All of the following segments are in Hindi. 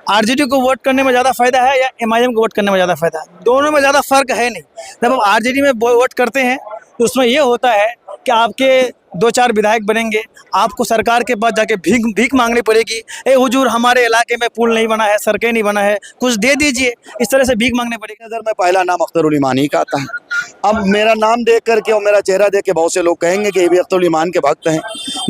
आरजेडी को वोट करने में ज़्यादा फायदा है या एमआईएम को वोट करने में ज़्यादा फायदा है? दोनों में ज़्यादा फर्क है नहीं। जब आप आरजेडी में वोट करते हैं तो उसमें ये होता है कि आपके 2-4 विधायक बनेंगे, आपको सरकार के पास जाके भीख मांगनी पड़ेगी। ए हुजूर, हमारे इलाके में पुल नहीं बना है, सड़कें नहीं बना है, कुछ दे दीजिए। इस तरह से भीख मांगनी पड़ेगी। नजर में पहला नाम अख्तरुल ईमान ही का आता है। अब मेरा नाम देख करके और मेरा चेहरा देख के बहुत से लोग कहेंगे कि ये भी अख्तरुल ईमान के भक्त हैं।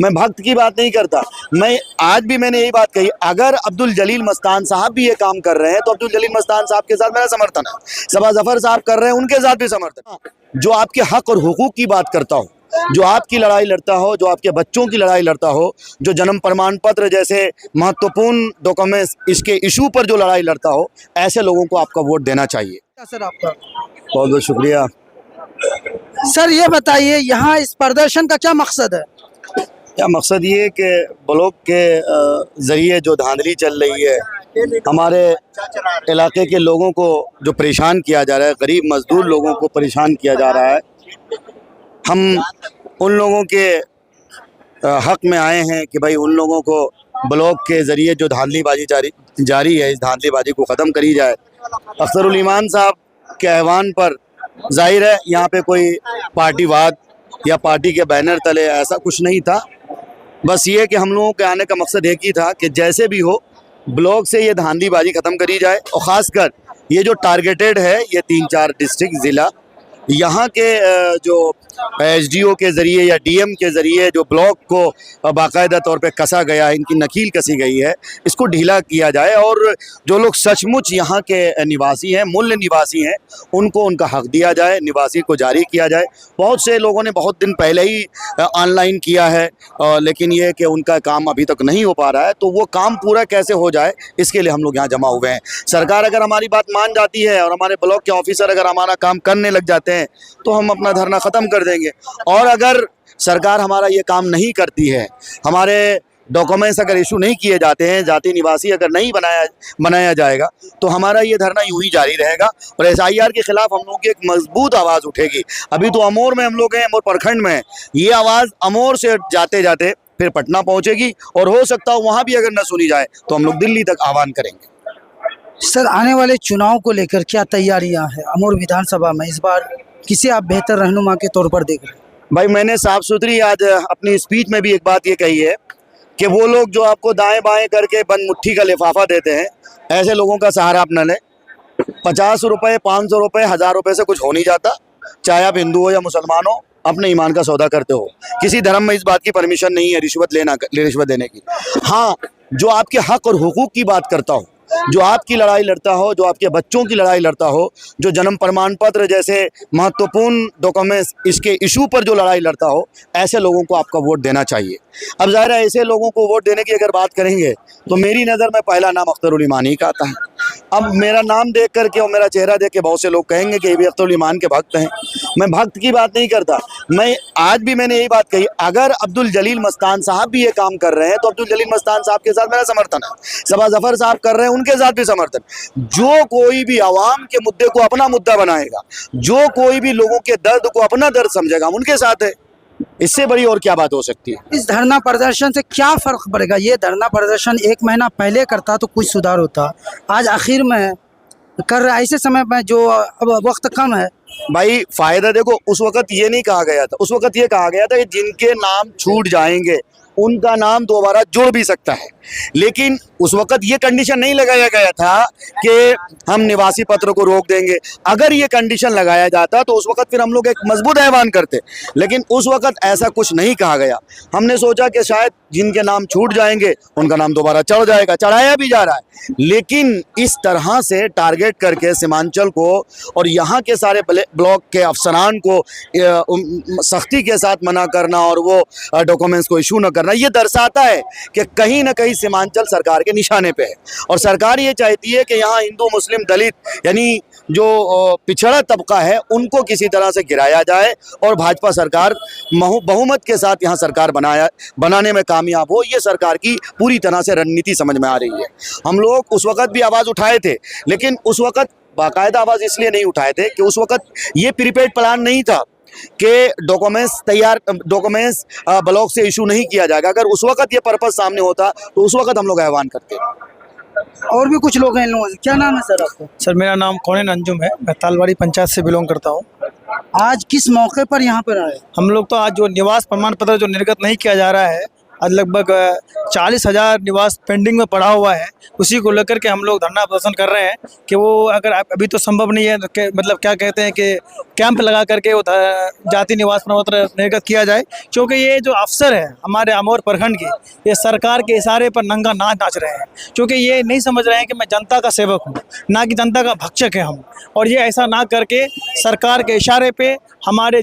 मैं भक्त की बात नहीं करता। मैंने यही बात कही, अगर अब्दुल जलील मस्तान साहब भी ये काम कर रहे हैं तो अब्दुल जलील मस्तान साहब के साथ मेरा समर्थन है। सबा जफर साहब कर रहे हैं, उनके साथ भी समर्थन है। जो आपके हक और हुकूक की बात करता हो, जो आपकी लड़ाई लड़ता हो, जो आपके बच्चों की लड़ाई लड़ता हो, जो जन्म प्रमाण पत्र जैसे महत्वपूर्ण डॉक्यूमेंट्स इसके इशू पर जो लड़ाई लड़ता हो, ऐसे लोगों को आपका वोट देना चाहिए। सर आपका बहुत बहुत शुक्रिया। सर ये बताइए, यहाँ इस प्रदर्शन का क्या मकसद है? क्या मकसद ये है कि ब्लॉक के ज़रिए जो धांधली चल रही है, हमारे इलाके के लोगों को जो परेशान किया जा रहा है, गरीब मजदूर लोगों को परेशान किया जा रहा है, हम उन लोगों के हक में आए हैं कि भाई उन लोगों को ब्लॉक के ज़रिए जो धांधलीबाजी जारी है, इस धांधलीबाजी को ख़त्म करी जाए। अख्तरुल ईमान साहब के ऐवान पर जाहिर है यहाँ पे कोई पार्टीवाद या पार्टी के बैनर तले ऐसा कुछ नहीं था। बस ये कि हम लोगों के आने का मकसद एक ही था कि जैसे भी हो ब्लॉक से ये धांधलीबाजी ख़त्म करी जाए। और ख़ासकर ये जो टारगेटेड है, ये 3-4 डिस्ट्रिक्ट ज़िला, यहाँ के जो एसडीओ के ज़रिए या डीएम के ज़रिए जो ब्लॉक को बाकायदा तौर पे कसा गया है, इनकी नकील कसी गई है, इसको ढीला किया जाए और जो लोग सचमुच यहाँ के निवासी हैं, मूल निवासी हैं, उनको उनका हक दिया जाए, निवासी को जारी किया जाए। बहुत से लोगों ने बहुत दिन पहले ही ऑनलाइन किया है, लेकिन ये कि उनका काम अभी तक नहीं हो पा रहा है। तो वो काम पूरा कैसे हो जाए, इसके लिए हम लोग यहाँ जमा हुए हैं। सरकार अगर हमारी बात मान जाती है और हमारे ब्लॉक के ऑफिसर अगर हमारा काम करने लग जाते हैं तो हम अपना धरना ख़त्म कर देंगे। और अगर सरकार हमारा ये काम नहीं करती है, हमारे डॉक्यूमेंट्स अगर इशू नहीं किए जाते हैं, जाति निवासी अगर नहीं बनाया जाएगा, तो हमारा ये धरना यूं ही जारी रहेगा। और एसआईआर के खिलाफ हम लोगों की एक मजबूत आवाज़ उठेगी। अभी तो अमोर में हम लोग हैं, अमोर प्रखंड में हैं। ये आवाज़ अमोर से जाते जाते फिर पटना पहुँचेगी और हो सकता हो वहाँ भी अगर न सुनी जाए तो हम लोग दिल्ली तक आह्वान करेंगे। सर आने वाले चुनाव को लेकर क्या तैयारियां हैं अमोर विधानसभा में? इस बार किसे आप बेहतर रहनुमा के तौर पर देख रहे हैं? भाई मैंने साफ सुथरी आज अपनी स्पीच में भी एक बात ये कही है कि वो लोग जो आपको दाएं बाएं करके बंद मुट्ठी का लिफाफा देते हैं, ऐसे लोगों का सहारा आप न लें। 50 रुपये, 500 रुपये, 1000 रुपये से कुछ हो नहीं जाता। चाहे आप हिंदू हो या मुसलमान हो, अपने ईमान का सौदा करते हो। किसी धर्म में इस बात की परमिशन नहीं है रिश्वत देने की। हाँ, जो आपके हक और हुकूक की बात करता हो, जो आपकी लड़ाई लड़ता हो, जो आपके बच्चों की लड़ाई लड़ता हो, जो जन्म प्रमाण पत्र जैसे महत्वपूर्ण डॉक्यूमेंट्स इसके इशू पर जो लड़ाई लड़ता हो, ऐसे लोगों को आपका वोट देना चाहिए। अब ज़ाहिर है ऐसे लोगों को वोट देने की अगर बात करेंगे तो मेरी नज़र में पहला नाम अख्तरुल ईमान ही का आता है। अब मेरा नाम देख करके और मेरा चेहरा देख के बहुत से लोग कहेंगे कि ये भी अख्तरुल ईमान के भक्त हैं। मैं भक्त की बात नहीं करता। मैंने यही बात कही, अगर अब्दुल जलील मस्तान साहब भी ये काम कर रहे हैं तो अब्दुल जलील मस्तान साहब के साथ मेरा समर्थन है। सबा जफर साहब कर रहे हैं, उनके साथ भी समर्थन। जो कोई भी आवाम के मुद्दे को अपना मुद्दा बनाएगा, जो कोई भी लोगों के दर्द को अपना दर्द समझेगा, उनके साथ है। इससे बड़ी और क्या बात हो सकती है? इस धरना प्रदर्शन से क्या फर्क पड़ेगा? ये धरना प्रदर्शन 1 महीना पहले करता तो कुछ सुधार होता, आज आखिर में कर रहा है, ऐसे समय में जो अब वक्त कम है। भाई फायदा देखो, उस वक्त ये नहीं कहा गया था, उस वक्त ये कहा गया था कि जिनके नाम छूट जाएंगे उनका नाम दोबारा जुड़ भी सकता है। लेकिन उस वक्त ये कंडीशन नहीं लगाया गया था कि हम निवासी पत्र को रोक देंगे। अगर ये कंडीशन लगाया जाता तो उस वक्त फिर हम लोग एक मजबूत ऐवान करते, लेकिन उस वक्त ऐसा कुछ नहीं कहा गया। हमने सोचा कि शायद जिनके नाम छूट जाएंगे उनका नाम दोबारा चढ़ जाएगा, चढ़ाया भी जा रहा है। लेकिन इस तरह से टारगेट करके सीमांचल को और यहाँ के सारे ब्लॉक के अफसरान को सख्ती के साथ मना करना और वो डॉक्यूमेंट्स को इशू न करना, ये दर्शाता है कि कहीं ना कहीं सीमांचल सरकार के निशाने पे है। और सरकार ये चाहती है कि यहाँ हिंदू, मुस्लिम, दलित यानी जो पिछड़ा तबका है उनको किसी तरह से गिराया जाए और भाजपा सरकार बहुमत के साथ यहाँ सरकार बनाने में कामयाब हो। ये सरकार की पूरी तरह से रणनीति समझ में आ रही है। हम लोग उस वक्त भी आवाज़ उठाए थे, लेकिन उस वक्त बाकायदा आवाज़ इसलिए नहीं उठाए थे कि उस वक्त ये प्रीपेड प्लान नहीं था कि डॉक्यूमेंट्स ब्लॉक से इशू नहीं किया जाएगा। अगर उस वक्त ये पर्पस सामने होता तो उस वक्त हम लोग ऐवान करते। और भी कुछ लोग हैं इन लोगों से। क्या नाम है सर आपका? सर मेरा नाम कौन अंजुम है, मैं तालवाड़ी पंचायत से बिलोंग करता हूँ। आज किस मौके पर यहाँ पर आए? हम लोग तो आज जो निवास प्रमाण पत्र जो निर्गत नहीं किया जा रहा है, आज लगभग 40,000 निवास पेंडिंग में पड़ा हुआ है, उसी को लेकर के हम लोग धरना प्रदर्शन कर रहे हैं कि वो अगर अभी तो संभव नहीं है तो मतलब क्या कहते हैं कि कैंप लगा करके वो जाति निवास प्रमाण पत्र निर्गत किया जाए, क्योंकि ये जो अफसर है हमारे अमौर प्रखंड के, ये सरकार के इशारे पर नंगा नाच नाच रहे हैं, क्योंकि ये नहीं समझ रहे हैं कि मैं जनता का सेवक हूँ, ना कि जनता का भक्षक है हम। और ये ऐसा ना करके सरकार के इशारे पे हमारे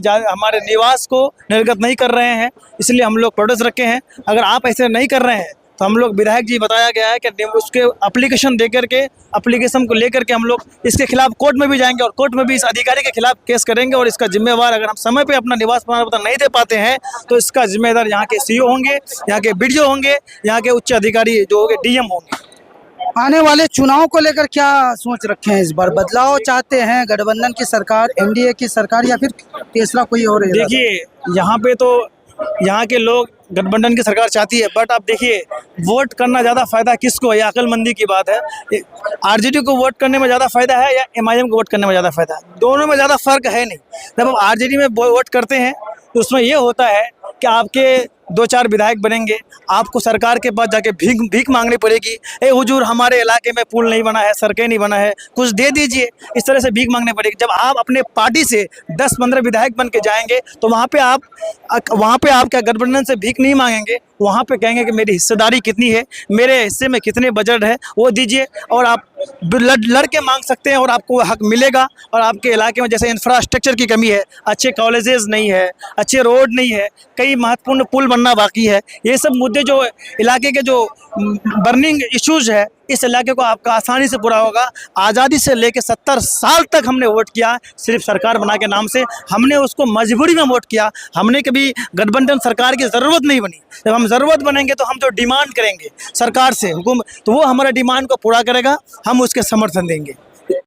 निवास को निर्गत नहीं कर रहे हैं, इसलिए हम लोग प्रोटेस्ट रखे हैं। अगर आप ऐसे नहीं कर रहे हैं तो हम लोग विधायक जी बताया गया है कि उसके एप्लीकेशन दे करके एप्लीकेशन को लेकर के हम लोग इसके खिलाफ कोर्ट में भी जाएंगे और कोर्ट में भी इस अधिकारी के खिलाफ केस करेंगे। और इसका जिम्मेवार, अगर हम समय पे अपना निवास प्रमाण पत्र नहीं दे पाते हैं तो इसका जिम्मेदार यहाँ के सीईओ होंगे, यहाँ के बीडीओ होंगे, यहाँ के उच्च अधिकारी जो होंगे डीएम होंगे। आने वाले चुनाव को लेकर क्या सोच रखे हैं? इस बार बदलाव चाहते हैं गठबंधन की सरकार, एनडीए की सरकार, या फिर तीसरा कोई और? देखिए यहाँ पे तो यहाँ के लोग गठबंधन की सरकार चाहती है, बट आप देखिए वोट करना ज़्यादा फायदा किसको है, ये अक्लमंदी की बात है। आरजेडी को वोट करने में ज़्यादा फायदा है या एमआईएम को वोट करने में ज़्यादा फायदा है? दोनों में ज़्यादा फर्क है नहीं। जब आप आरजेडी में वोट करते हैं तो उसमें ये होता है कि आपके 2-4 विधायक बनेंगे, आपको सरकार के पास जाके भीख मांगनी पड़ेगी, ए हुजूर हमारे इलाके में पुल नहीं बना है, सड़कें नहीं बना है, कुछ दे दीजिए, इस तरह से भीख मांगनी पड़ेगी। जब आप अपने पार्टी से 10-15 विधायक बन के जाएंगे तो वहाँ पे आप क्या गठबंधन से भीख नहीं मांगेंगे, वहाँ पे कहेंगे कि मेरी हिस्सेदारी कितनी है, मेरे हिस्से में कितने बजट है वो दीजिए, और आप लड़ के मांग सकते हैं और आपको हक मिलेगा। और आपके इलाके में जैसे इंफ्रास्ट्रक्चर की कमी है, अच्छे कॉलेजेस नहीं है, अच्छे रोड नहीं है, कई महत्वपूर्ण पुल बनना बाकी है, ये सब मुद्दे जो इलाके के जो बर्निंग इश्यूज है, इस इलाके को आपका आसानी से पूरा होगा। आज़ादी से लेकर 70 साल तक हमने वोट किया सिर्फ सरकार बना के नाम से, हमने उसको मजबूरी में वोट किया, हमने कभी गठबंधन सरकार की ज़रूरत नहीं बनी। जब हम ज़रूरत बनेंगे तो हम तो डिमांड करेंगे सरकार से, हुकूमत, तो वो हमारे डिमांड को पूरा करेगा, हम उसके समर्थन देंगे।